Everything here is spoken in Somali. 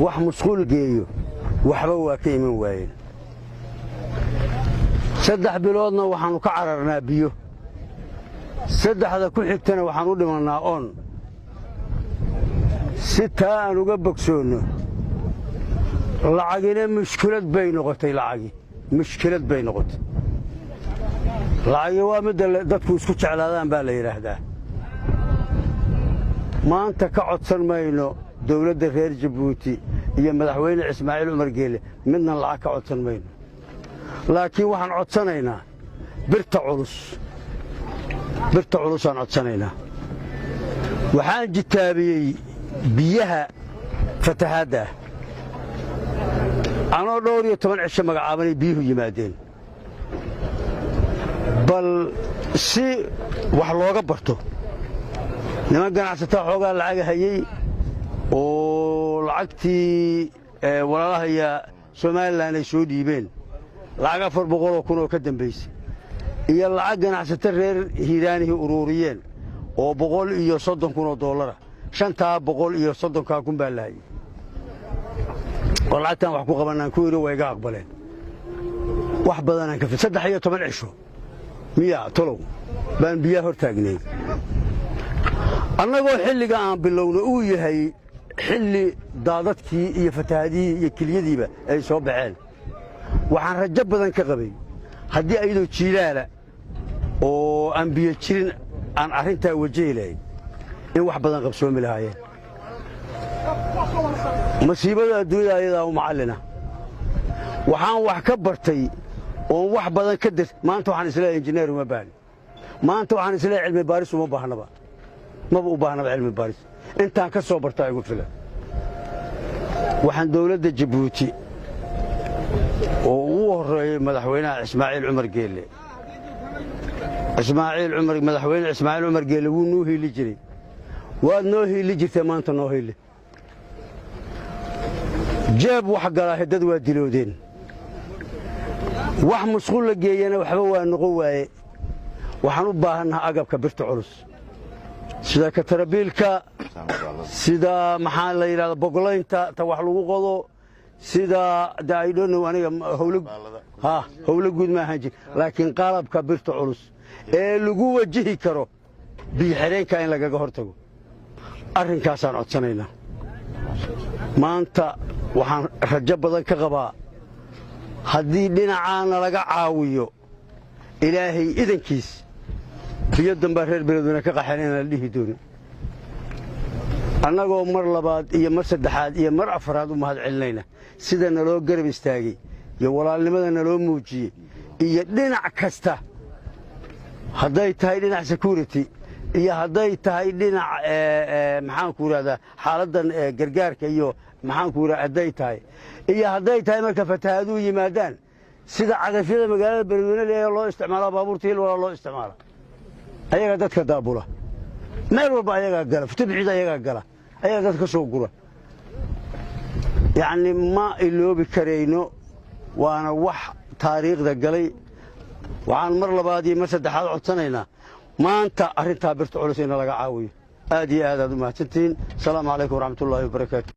wax musquul geeyo waxba waa ka iman waayeen 3 biloodna waxaanu ka cararnaa biyo 3 ku xigtana waxaan u dhimannaa oon si taa aan uga bogsoonno lacagina mushkilad bay noqotay lacagi waa midda dadku isku jeclaadaan baa la yidhaahdaa maanta ka codsan mayno dawladda reer Jabuuti iyo madaxweyne Ismaaciil Umar Geele midna lacag ka codsan mayno laakiin waxaan codsanaynaa birta culusaan codsanaynaa waxaan jitaabiyey biyaha fatahaadda anoo dhowr iyo 10 cisho magacaabanay biyuhu yimaadeen bal si wax looga barto niman ganacsatada xoogaa lacag hayay oo lacagtii walaalahaya Soomaaliland ay soo dhiibeen lacag 400 kun oo ka dambeysay iyo lacag ganacsato reer Hiiraanihi ururiyeen oo $130 kun oo dollar shantaa 130 kun baa lahayd lacagtan wax ku qabanaan ku yiri way ga aqbaleen wax badan aan ka fi 13 cisho miya tolow baan biyo hor taagnay annagoo xilliga aan bilowno uu yahay xilli daadadkii iyo fatahaadii iyo kiliyadiiba ay soo baxeen waxaan rajo badan ka qabay haddii ayadoo jiilaala oo aan biyo jirin aan arrintaa wajeelay in wax badan qabsoomi lahaayeen masiibada adduunyada ayadaa u macallina waxaan wax ka bartay oo wax badan ka dir maanta waxaan isleeyahay injineer uma baahna maanta waxaan isleeyahay cilmi baaris uma baahnaba maba u baahnaba cilmi baaris intaan ka soo bartaa igu filan waxaan dawladda Jabuuti oo uu horeeyay madaxweynaha Ismaaciil Umar Geele madaxweyne Ismaaciil Umar Geele wuu noo heli jiray waad noo heli jirtay maanta noo heli jeeb wax galaa dad waa diloodeen wax musquul la geeyana waxba waa noqon waaye waxaan u baahanahay agabka birta culus sida ka tarabiilka sida maxaa la yiraahdaa bogolaynta ta wax lagu qodo sida daaydoon aniga howlo guud ma ahaan jirin laakiin qalabka birta culus ee lagu wajihi karo biyo xireenka in laga hortago arrinkaasaan codsanaynaa maanta waxaan rajo badan ka qabaa haddii dhinacaana laga caawiyo ilaahay idankiis biyo dambaa reer beledweyne ka qaxeen inaan la dhihi doonin annagoo mar labaad iyo mar saddexaad iyo mar afraad u mahad celinayna sida naloo garab istaagay iyo walaalnimada naloo muujiyey iyo dhinac kasta hadday tahay dhinac security iyo hadday tahay dhinac maxaan ku yiraahdaa xaaladdan gargaarka iyo maxaan ku yiraahdaa hadday tahay iyo hadday tahay marka fatahaadu yimaadaan sida cagafyada magaalada beledweyne ee loo isticmaalo baabuurta hil wala loo isticmaalo ayaga dadka daabula meel walba ayaga gala ftibcida ayaga gala ayaga dadka soo gura yaani ma iloobi kareyno waana wax taariikhda galay waxaan mar labaad iyo mar saddexaad codsanaynaa maanta arrinta birta culus in laga caawiyo aad iyo aad u mahadsantiin salaamu calaykum waraxmatullaahi wabarakaatuh